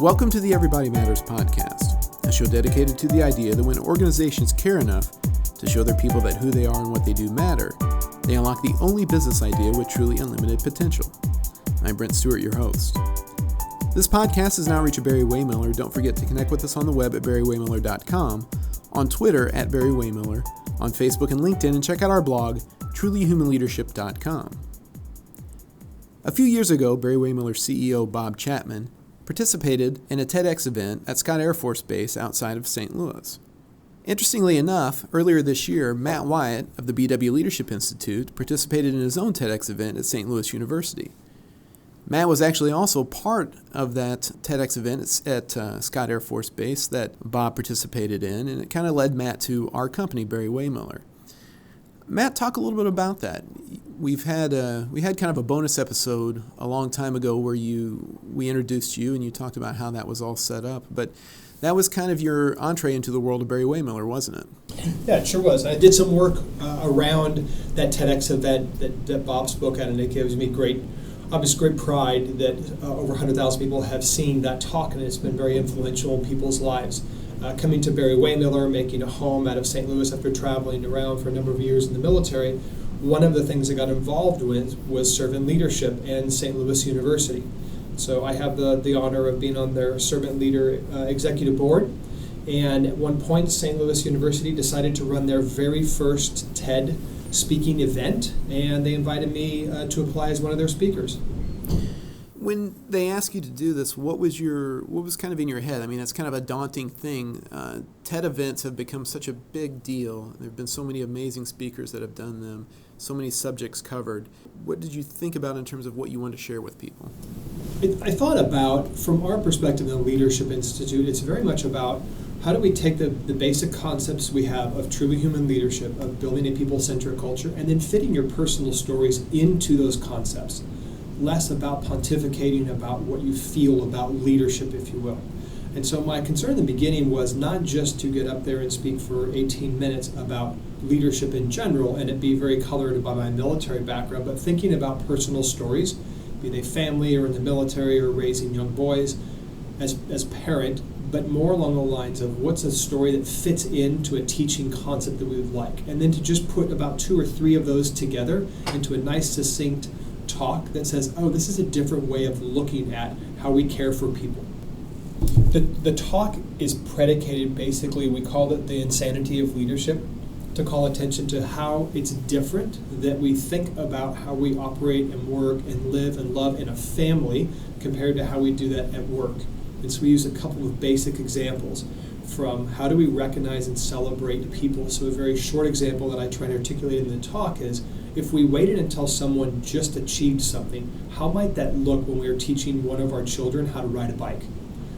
Welcome to the Everybody Matters podcast, a show dedicated to the idea that when organizations care enough to show their people that who they are and what they do matter, they unlock the only business idea with truly unlimited potential. I'm Brent Stewart, your host. This podcast has now reached Barry-Wehmiller. Don't forget to connect with us on the web at Barry-Wehmiller.com, on Twitter at Barry-Wehmiller, on Facebook and LinkedIn, and check out our blog, trulyhumanleadership.com. A few years ago, Barry-Wehmiller CEO Bob Chapman participated in a TEDx event at Scott Air Force Base outside of St. Louis. Interestingly enough, earlier this year, Matt Whiat of the BWLI Leadership Institute participated in his own TEDx event at St. Louis University. Matt was actually also part of that TEDx event at Scott Air Force Base that Bob participated in, and it kind of led Matt to our company, Barry-Wehmiller. Matt, talk a little bit about that. We had kind of a bonus episode a long time ago where we introduced you and you talked about how that was all set up, but that was kind of your entree into the world of Barry-Wehmiller, wasn't it? Yeah, it sure was. I did some work around that TEDx event that Bob spoke at, and it gives me great pride that over 100,000 people have seen that talk, and it's been very influential in people's lives. Coming to Barry-Wehmiller, making a home out of St. Louis after traveling around for a number of years in the military, one of the things I got involved with was servant leadership and St. Louis University. So I have the honor of being on their servant leader executive board, and at one point St. Louis University decided to run their very first TED speaking event, and they invited me to apply as one of their speakers. When they asked you to do this, what was kind of in your head? I mean, it's kind of a daunting thing. TED events have become such a big deal. There have been so many amazing speakers that have done them, so many subjects covered. What did you think about in terms of what you want to share with people? I thought about, from our perspective in the Leadership Institute, it's very much about how do we take the basic concepts we have of truly human leadership, of building a people-centric culture, and then fitting your personal stories into those concepts. Less about pontificating about what you feel about leadership, if you will. And so my concern in the beginning was not just to get up there and speak for 18 minutes about leadership in general and it be very colored by my military background, but thinking about personal stories, be they family or in the military or raising young boys as parent, but more along the lines of what's a story that fits into a teaching concept that we would like. And then to just put about 2 or 3 of those together into a nice succinct talk that says, oh, this is a different way of looking at how we care for people. The talk is predicated, basically, we call it the insanity of leadership, to call attention to how it's different that we think about how we operate and work and live and love in a family compared to how we do that at work. And so we use a couple of basic examples from how do we recognize and celebrate people. So a very short example that I try to articulate in the talk is, if we waited until someone just achieved something, how might that look when we were teaching one of our children how to ride a bike?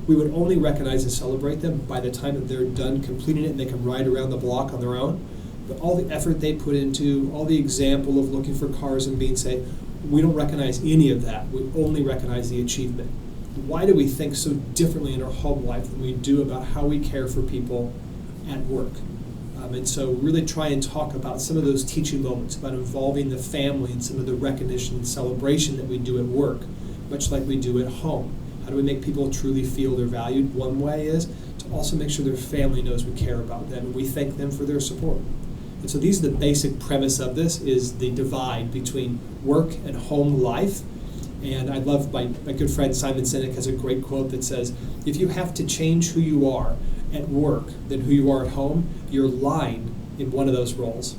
We would only recognize and celebrate them by the time that they're done completing it and they can ride around the block on their own. But all the effort they put into, all the example of looking for cars and being safe, we don't recognize any of that. We only recognize the achievement. Why do we think so differently in our home life than we do about how we care for people at work? And so really try and talk about some of those teaching moments, about involving the family and some of the recognition and celebration that we do at work, much like we do at home. How do we make people truly feel they're valued? One way is to also make sure their family knows we care about them and we thank them for their support. And so these are the basic premise of this, is the divide between work and home life. And I love my good friend Simon Sinek has a great quote that says, if you have to change who you are at work than who you are at home, you're lying in one of those roles.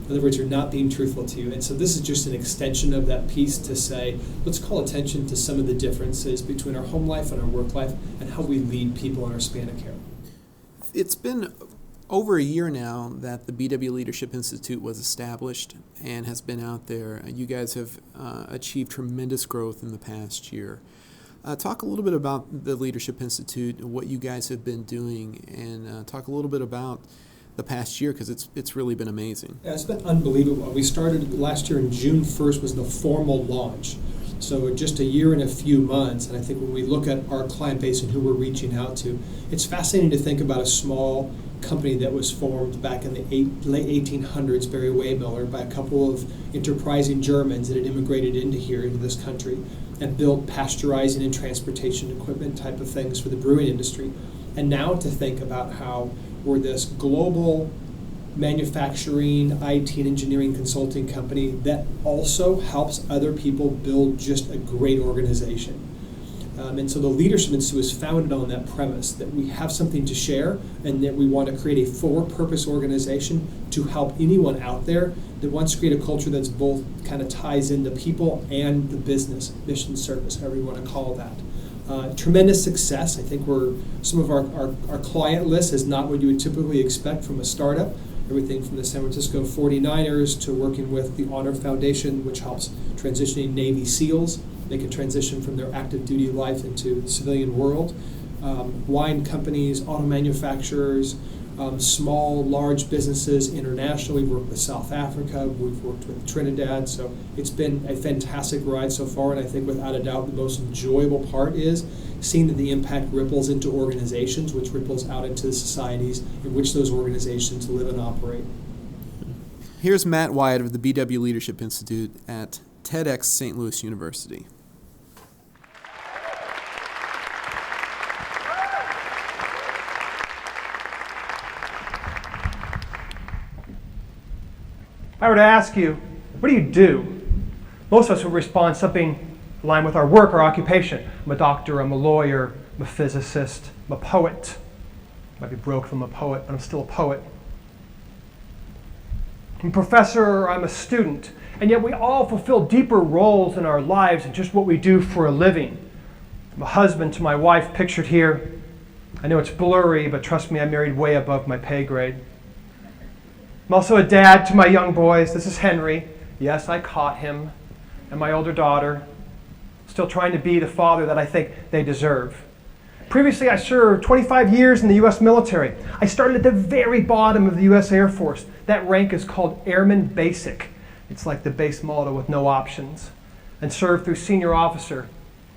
In other words, you're not being truthful to you. And so this is just an extension of that piece to say, let's call attention to some of the differences between our home life and our work life and how we lead people in our span of care. It's been over a year now that the BWLI Leadership Institute was established and has been out there. You guys have achieved tremendous growth in the past year. Talk a little bit about the Leadership Institute, what you guys have been doing, and talk a little bit about the past year, because it's really been amazing. Yeah, it's been unbelievable. We started last year, and June 1st was the formal launch. So just a year and a few months, and I think when we look at our client base and who we're reaching out to, it's fascinating to think about a small company that was formed back in the late 1800s, Barry-Wehmiller, by a couple of enterprising Germans that had immigrated into this country. and built pasteurizing and transportation equipment type of things for the brewing industry. And now to think about how we're this global manufacturing, IT, and engineering consulting company that also helps other people build just a great organization. And so the Leadership Institute is founded on that premise that we have something to share and that we want to create a for-purpose organization to help anyone out there that wants to create a culture that's both kind of ties into people and the business, mission service, however you want to call that. Tremendous success. I think some of our client list is not what you would typically expect from a startup. Everything from the San Francisco 49ers to working with the Honor Foundation, which helps transitioning Navy SEALs make a transition from their active duty life into the civilian world. Wine companies, auto manufacturers, small, large businesses internationally. We've worked with South Africa, we've worked with Trinidad, so it's been a fantastic ride so far, and I think without a doubt the most enjoyable part is seeing that the impact ripples into organizations, which ripples out into the societies in which those organizations live and operate. Here's Matt Whiat of the BW Leadership Institute at TEDx St. Louis University. If I were to ask you, what do you do? Most of us would respond something in line with our work or occupation. I'm a doctor, I'm a lawyer, I'm a physicist, I'm a poet. I might be broke if I'm a poet, but I'm still a poet. I'm a professor or I'm a student. And yet we all fulfill deeper roles in our lives than just what we do for a living. I'm a husband to my wife, pictured here. I know it's blurry, but trust me, I married way above my pay grade. I'm also a dad to my young boys. This is Henry. Yes, I caught him. And my older daughter. Still trying to be the father that I think they deserve. Previously, I served 25 years in the U.S. military. I started at the very bottom of the U.S. Air Force. That rank is called Airman Basic. It's like the base motto with no options. And served through senior officer.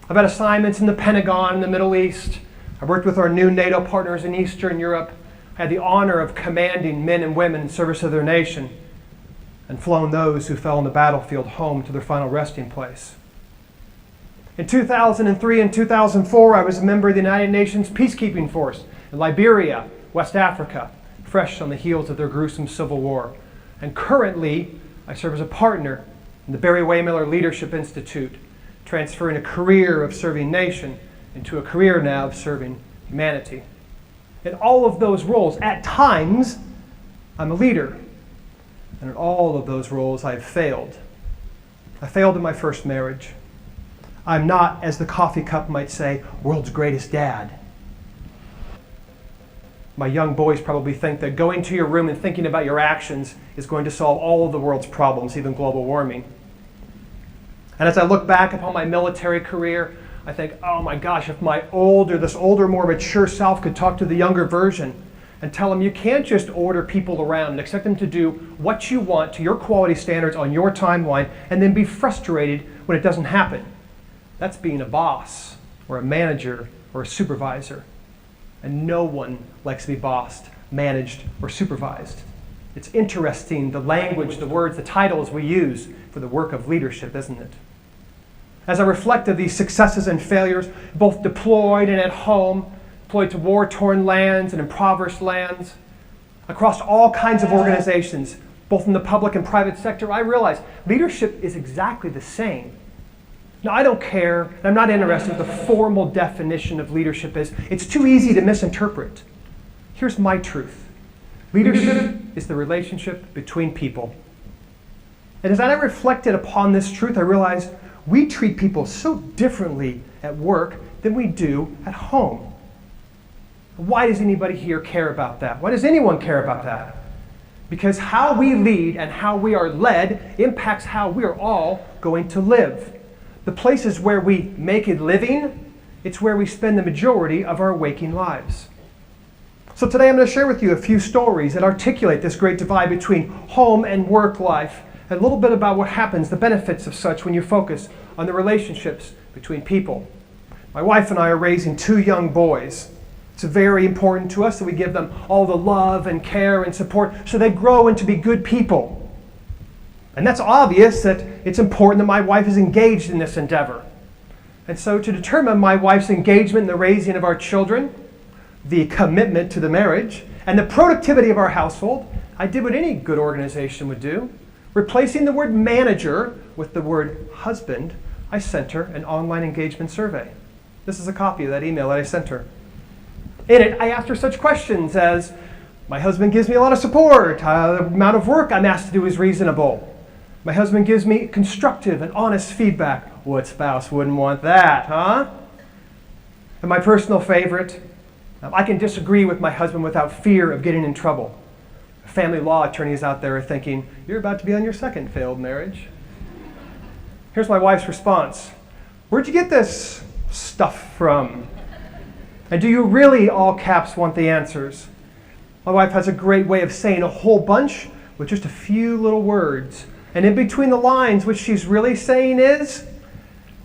I've had assignments in the Pentagon, in the Middle East. I worked with our new NATO partners in Eastern Europe. I had the honor of commanding men and women in service of their nation and flown those who fell on the battlefield home to their final resting place. In 2003 and 2004, I was a member of the United Nations Peacekeeping Force in Liberia, West Africa, fresh on the heels of their gruesome civil war. And currently, I serve as a partner in the Barry-Wehmiller Leadership Institute, transferring a career of serving nation into a career now of serving humanity. In all of those roles, at times, I'm a leader. And in all of those roles, I've failed. I failed in my first marriage. I'm not, as the coffee cup might say, world's greatest dad. My young boys probably think that going to your room and thinking about your actions is going to solve all of the world's problems, even global warming. And as I look back upon my military career, I think, oh my gosh, if this older, more mature self could talk to the younger version and tell them you can't just order people around and expect them to do what you want to your quality standards on your timeline and then be frustrated when it doesn't happen. That's being a boss or a manager or a supervisor. And no one likes to be bossed, managed, or supervised. It's interesting, the language, the words, the titles we use for the work of leadership, isn't it? As I reflect of these successes and failures, both deployed and at home, deployed to war-torn lands and impoverished lands, across all kinds of organizations, both in the public and private sector, I realize leadership is exactly the same. Now, I don't care, and I'm not interested in what the formal definition of leadership is. It's too easy to misinterpret. Here's my truth. Leadership is the relationship between people. And as I reflected upon this truth, I realized we treat people so differently at work than we do at home. Why does anybody here care about that? Why does anyone care about that? Because how we lead and how we are led impacts how we are all going to live. The places where we make a living, it's where we spend the majority of our waking lives. So today I'm going to share with you a few stories that articulate this great divide between home and work life, and a little bit about what happens, the benefits of such when you focus on the relationships between people. My wife and I are raising 2 young boys. It's very important to us that we give them all the love and care and support so they grow into be good people. And that's obvious that it's important that my wife is engaged in this endeavor. And so to determine my wife's engagement in the raising of our children, the commitment to the marriage, and the productivity of our household, I did what any good organization would do. Replacing the word manager with the word husband, I sent her an online engagement survey. This is a copy of that email that I sent her. In it, I asked her such questions as, my husband gives me a lot of support, the amount of work I'm asked to do is reasonable. My husband gives me constructive and honest feedback. What spouse wouldn't want that, huh? And my personal favorite, I can disagree with my husband without fear of getting in trouble. Family law attorneys out there are thinking, you're about to be on your second failed marriage. Here's my wife's response. Where'd you get this stuff from? And do you really, all caps, want the answers? My wife has a great way of saying a whole bunch with just a few little words. And in between the lines, what she's really saying is,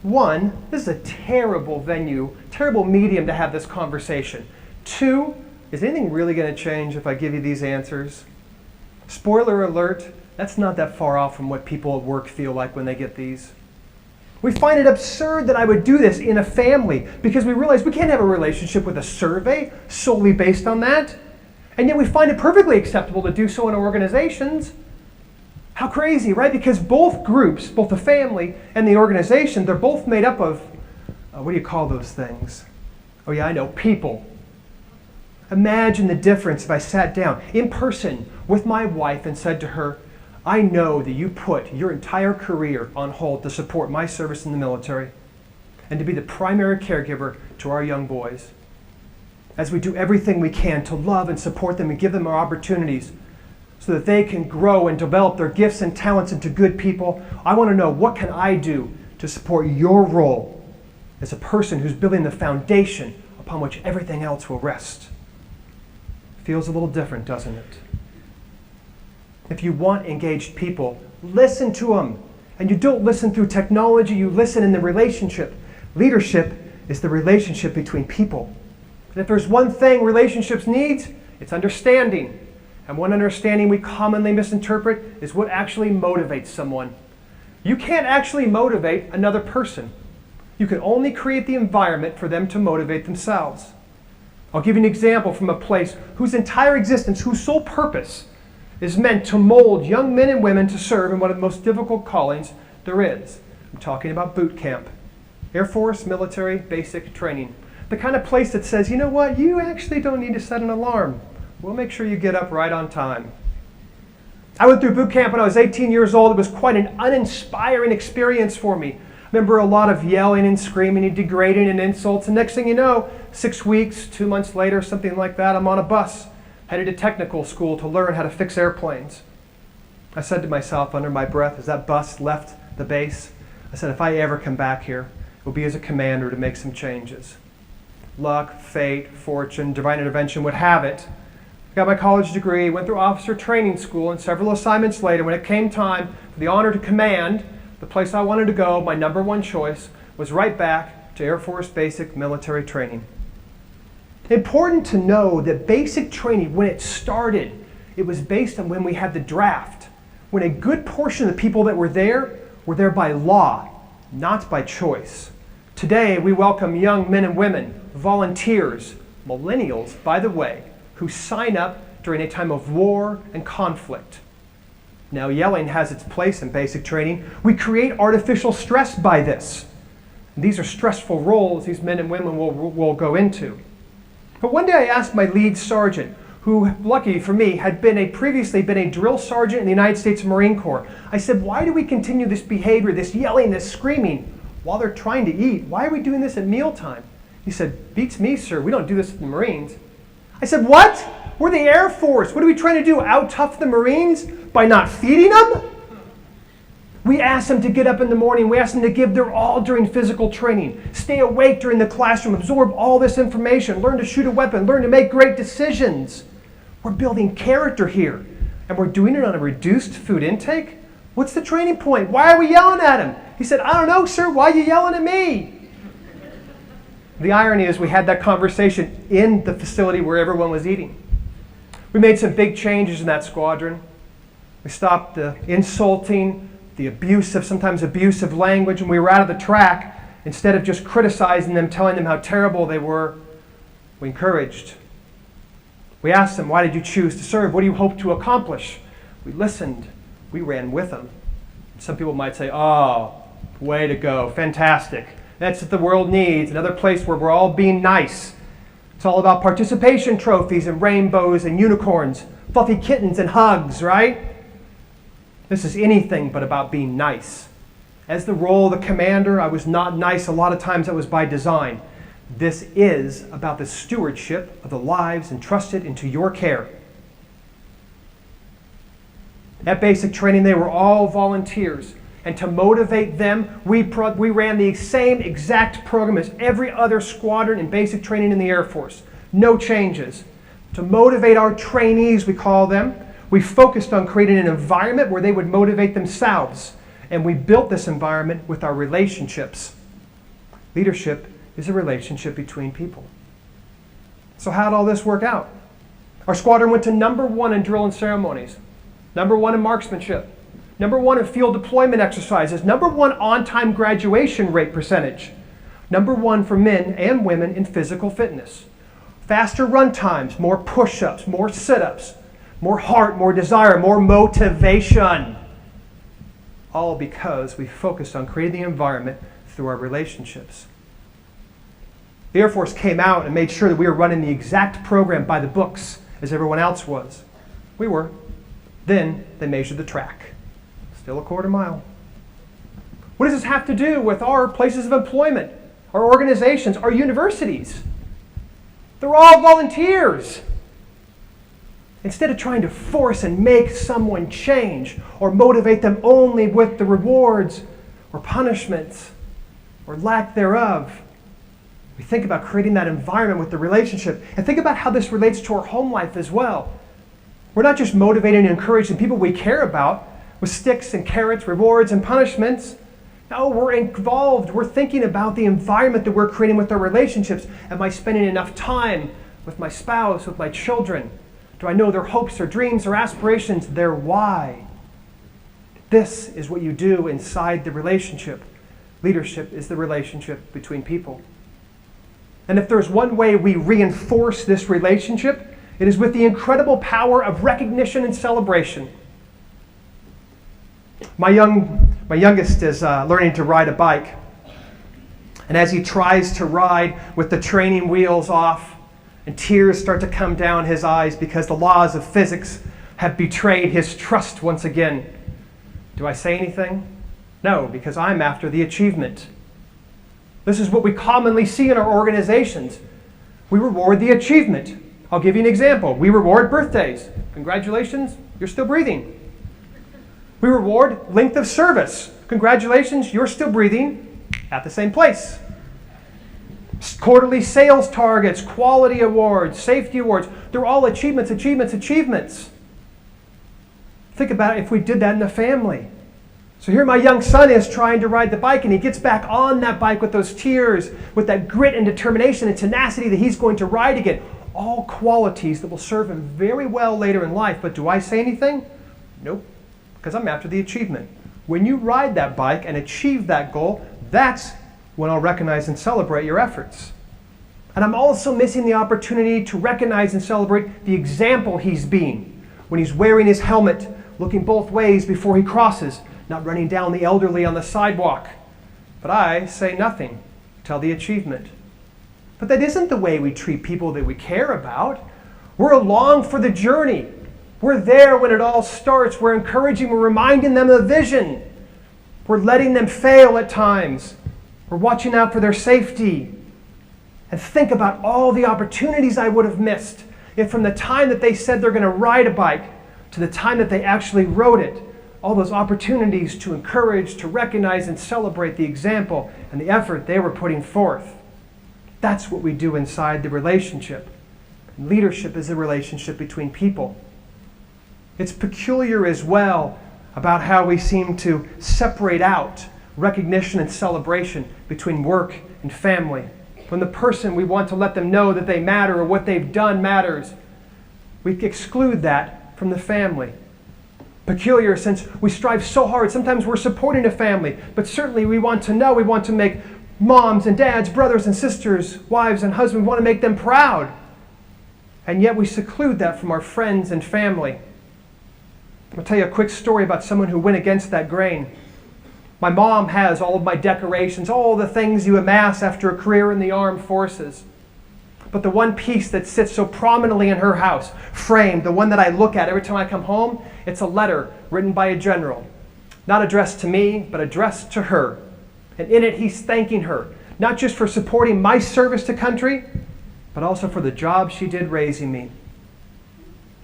1, this is a terrible venue, terrible medium to have this conversation. 2, is anything really going to change if I give you these answers? Spoiler alert, that's not that far off from what people at work feel like when they get these. We find it absurd that I would do this in a family because we realize we can't have a relationship with a survey solely based on that. And yet we find it perfectly acceptable to do so in organizations. How crazy, right? Because both groups, both the family and the organization, they're both made up of, what do you call those things? Oh yeah, I know, people. Imagine the difference if I sat down in person with my wife and said to her, I know that you put your entire career on hold to support my service in the military and to be the primary caregiver to our young boys. As we do everything we can to love and support them and give them our opportunities so that they can grow and develop their gifts and talents into good people, I want to know, what can I do to support your role as a person who's building the foundation upon which everything else will rest? Feels a little different, doesn't it? If you want engaged people, listen to them. And you don't listen through technology, you listen in the relationship. Leadership is the relationship between people. And if there's one thing relationships need, it's understanding. And one understanding we commonly misinterpret is what actually motivates someone. You can't actually motivate another person. You can only create the environment for them to motivate themselves. I'll give you an example from a place whose entire existence, whose sole purpose is meant to mold young men and women to serve in one of the most difficult callings there is. I'm talking about boot camp. Air Force military basic training. The kind of place that says, you know what, you actually don't need to set an alarm. We'll make sure you get up right on time. I went through boot camp when I was 18 years old. It was quite an uninspiring experience for me. I remember a lot of yelling and screaming and degrading and insults. And next thing you know, 6 weeks, 2 months later, something like that, I'm on a bus, headed to technical school to learn how to fix airplanes. I said to myself under my breath as that bus left the base, I said, if I ever come back here, it will be as a commander to make some changes. Luck, fate, fortune, divine intervention would have it. I got my college degree, went through officer training school, and several assignments later, when it came time for the honor to command, the place I wanted to go, my number one choice, was right back to Air Force basic military training. Important to know that basic training, when it started, it was based on when we had the draft, when a good portion of the people that were there by law, not by choice. Today, we welcome young men and women, volunteers, millennials, by the way, who sign up during a time of war and conflict. Now, yelling has its place in basic training. We create artificial stress by this. And these are stressful roles these men and women will go into. But one day I asked my lead sergeant, who, lucky for me, had previously been a drill sergeant in the United States Marine Corps. I said, why do we continue this behavior, this yelling, this screaming, while they're trying to eat? Why are we doing this at mealtime? He said, beats me, sir. We don't do this with the Marines. I said, what? We're the Air Force. What are we trying to do, out-tough the Marines by not feeding them? We ask them to get up in the morning. We ask them to give their all during physical training. Stay awake during the classroom. Absorb all this information. Learn to shoot a weapon. Learn to make great decisions. We're building character here. And we're doing it on a reduced food intake? What's the training point? Why are we yelling at him? He said, I don't know, sir. Why are you yelling at me? The irony is we had that conversation in the facility where everyone was eating. We made some big changes in that squadron. We stopped the insulting, the abusive, sometimes abusive language, and we were out of the track. Instead of just criticizing them, telling them how terrible they were, we encouraged. We asked them, why did you choose to serve? What do you hope to accomplish? We listened. We ran with them. Some people might say, oh, way to go, fantastic. That's what the world needs, another place where we're all being nice. It's all about participation trophies and rainbows and unicorns, fluffy kittens and hugs, right? This is anything but about being nice. As the role of the commander, I was not nice. A lot of times that was by design. This is about the stewardship of the lives entrusted into your care. At basic training, they were all volunteers. And to motivate them, we ran the same exact program as every other squadron in basic training in the Air Force. No changes. To motivate our trainees, we call them, we focused on creating an environment where they would motivate themselves. And we built this environment with our relationships. Leadership is a relationship between people. So how did all this work out? Our squadron went to number 1 in drill and ceremonies, number 1 in marksmanship, number 1 in field deployment exercises, number 1 on-time graduation rate percentage, number 1 for men and women in physical fitness. Faster run times, more push-ups, more sit-ups, more heart, more desire, more motivation. All because we focused on creating the environment through our relationships. The Air Force came out and made sure that we were running the exact program by the books as everyone else was. We were. Then they measured the track. Still a quarter mile. What does this have to do with our places of employment, our organizations, our universities? They're all volunteers. Instead of trying to force and make someone change or motivate them only with the rewards or punishments or lack thereof, we think about creating that environment with the relationship. And think about how this relates to our home life as well. We're not just motivating and encouraging people we care about with sticks and carrots, rewards and punishments. No, we're involved. We're thinking about the environment that we're creating with our relationships. Am I spending enough time with my spouse, with my children? Do I know their hopes, their dreams, their aspirations, their why? This is what you do inside the relationship. Leadership is the relationship between people. And if there's one way we reinforce this relationship, it is with the incredible power of recognition and celebration. My youngest is learning to ride a bike. And as he tries to ride with the training wheels off, and tears start to come down his eyes because the laws of physics have betrayed his trust once again. Do I say anything? No, because I'm after the achievement. This is what we commonly see in our organizations. We reward the achievement. I'll give you an example. We reward birthdays. Congratulations, you're still breathing. We reward length of service. Congratulations, you're still breathing at the same place. Quarterly sales targets, quality awards, safety awards. They're all achievements, achievements, achievements. Think about it if we did that in the family. So here my young son is trying to ride the bike, and he gets back on that bike with those tears, with that grit and determination and tenacity that he's going to ride again. All qualities that will serve him very well later in life. But do I say anything? Nope, because I'm after the achievement. When you ride that bike and achieve that goal, that's when I'll recognize and celebrate your efforts. And I'm also missing the opportunity to recognize and celebrate the example he's being. When he's wearing his helmet, looking both ways before he crosses, not running down the elderly on the sidewalk. But I say nothing, tell the achievement. But that isn't the way we treat people that we care about. We're along for the journey. We're there when it all starts. We're encouraging, we're reminding them of the vision. We're letting them fail at times. We're watching out for their safety. And think about all the opportunities I would have missed if from the time that they said they're going to ride a bike to the time that they actually rode it, all those opportunities to encourage, to recognize and celebrate the example and the effort they were putting forth. That's what we do inside the relationship. And leadership is a relationship between people. It's peculiar as well about how we seem to separate out recognition and celebration between work and family. When the person we want to let them know that they matter or what they've done matters, we exclude that from the family. Peculiar since we strive so hard. Sometimes we're supporting a family, but certainly we want to know, we want to make moms and dads, brothers and sisters, wives and husbands. We want to make them proud. And yet we seclude that from our friends and family. I'll tell you a quick story about someone who went against that grain. My mom has all of my decorations, all the things you amass after a career in the armed forces. But the one piece that sits so prominently in her house, framed, the one that I look at every time I come home, it's a letter written by a general. Not addressed to me, but addressed to her. And in it, he's thanking her, not just for supporting my service to country, but also for the job she did raising me.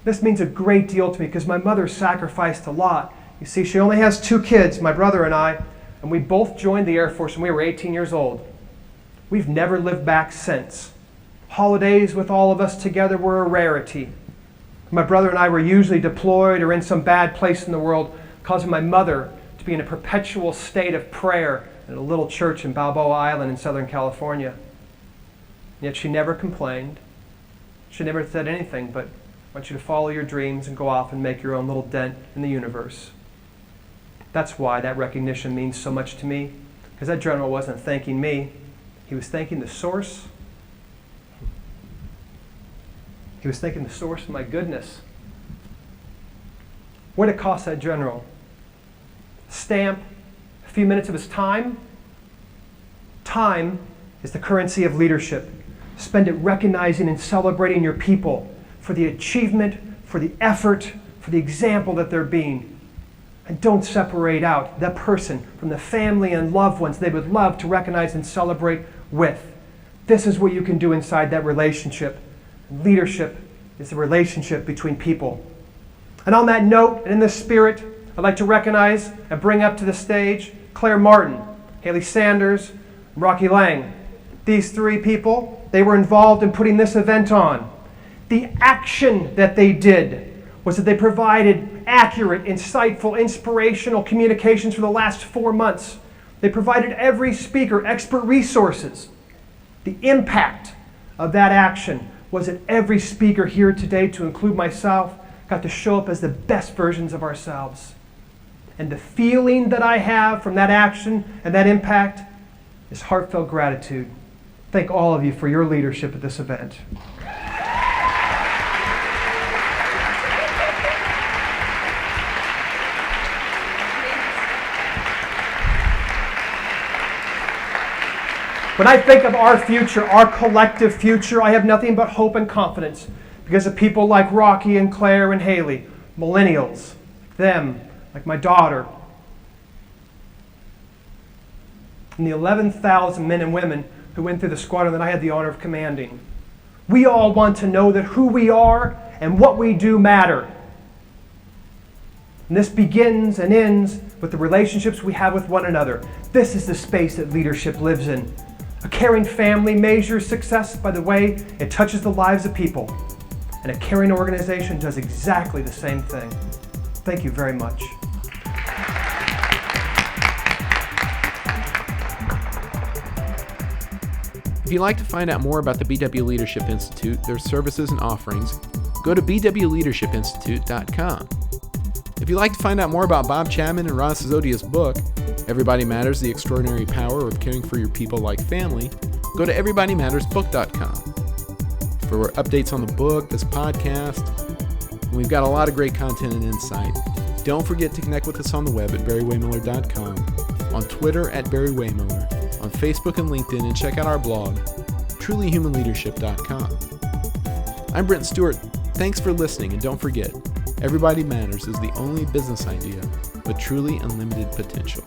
This means a great deal to me because my mother sacrificed a lot. You see, she only has 2 kids, my brother and I, and we both joined the Air Force when we were 18 years old. We've never lived back since. Holidays with all of us together were a rarity. My brother and I were usually deployed or in some bad place in the world, causing my mother to be in a perpetual state of prayer in a little church in Balboa Island in Southern California. Yet she never complained. She never said anything but, I want you to follow your dreams and go off and make your own little dent in the universe. That's why that recognition means so much to me, because that general wasn't thanking me. He was thanking the source. He was thanking the source of my goodness. What did it cost that general? Stamp a few minutes of his time? Time is the currency of leadership. Spend it recognizing and celebrating your people for the achievement, for the effort, for the example that they're being. And don't separate out that person from the family and loved ones they would love to recognize and celebrate with. This is what you can do inside that relationship. Leadership is the relationship between people. And on that note, and in this spirit, I'd like to recognize and bring up to the stage Claire Martin, Haley Sanders, and Rocky Lang. These 3 people, they were involved in putting this event on. The action that they did was that they provided accurate, insightful, inspirational communications for the last 4 months. They provided every speaker expert resources. The impact of that action was that every speaker here today, to include myself, got to show up as the best versions of ourselves. And the feeling that I have from that action and that impact is heartfelt gratitude. Thank all of you for your leadership at this event. When I think of our future, our collective future, I have nothing but hope and confidence because of people like Rocky and Claire and Haley, millennials, them, like my daughter, and the 11,000 men and women who went through the squadron that I had the honor of commanding. We all want to know that who we are and what we do matter. And this begins and ends with the relationships we have with one another. This is the space that leadership lives in. A caring family measures success by the way it touches the lives of people. And a caring organization does exactly the same thing. Thank you very much. If you'd like to find out more about the BW Leadership Institute, their services and offerings, go to bwleadershipinstitute.com. If you'd like to find out more about Bob Chapman and Ron Sizodia's book, Everybody Matters, The Extraordinary Power of Caring for Your People Like Family, go to everybodymattersbook.com. For updates on the book, this podcast, and we've got a lot of great content and insight. Don't forget to connect with us on the web at Barry-Wehmiller.com, on Twitter at Barry-Wehmiller, on Facebook and LinkedIn, and check out our blog, trulyhumanleadership.com. I'm Brent Stewart. Thanks for listening, and don't forget, Everybody Matters is the only business idea with truly unlimited potential.